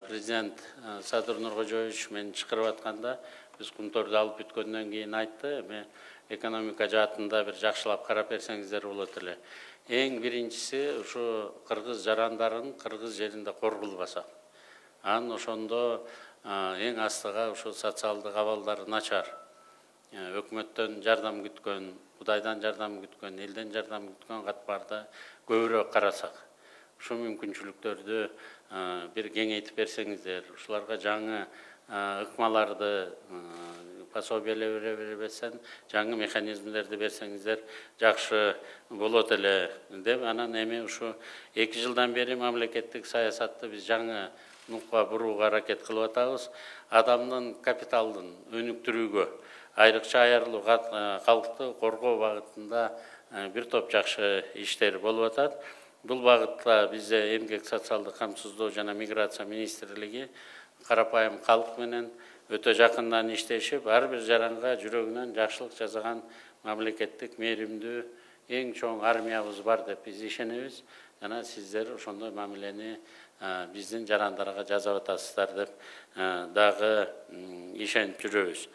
Президент Садыр Нуркожоевич мен чакырып атканда биз Кумторду алып бүткөндөн кийин айтты, экономика жаатында бир жакшылап карап берсеңиздер болот эле. Эң биринчиси ушу кыргыз жарандарын кыргыз жеринде коргулбаса. Анан ошондо эң астыга ушу социалдык абалдары начар. Өкмөттөн жардам күткөн, Кудайдан жардам күткөн, элден жардам күткөн катмарды көбүрөөк карасак. Ушул мүмкүнчүлүктөрдү бир кеңейтип берсеңиздер, ушуларга жаңы ыкмаларды пособиялар бербесен, жаңы механизмдерди берсеңиздер жакшы болот эле деп, анан эми ушу 2 жылдан бери мамлекеттик саясатты биз жаңы нукка бурууга аракет кылып атабыз. Адамдын капиталдын өнүктүрүүгө, айрыкча айырылуу калкты коргоо багытында бир топ жакшы иштер болуп атат. Бул багытта бизде эмгек социалдык камсыздоо жана миграция министрлиги карапайым калк менен өтө жакындан иштешип, ар бир жаранга жүрөгүнөн жакшылык жасаган мамлекеттик мээримдүү эң чоң армиябыз бар деп биз ишенебиз. Жана сиздер ошондой мамилени биздин жарандарга жасап атасыздар деп дагы ишенип жүрөбүз.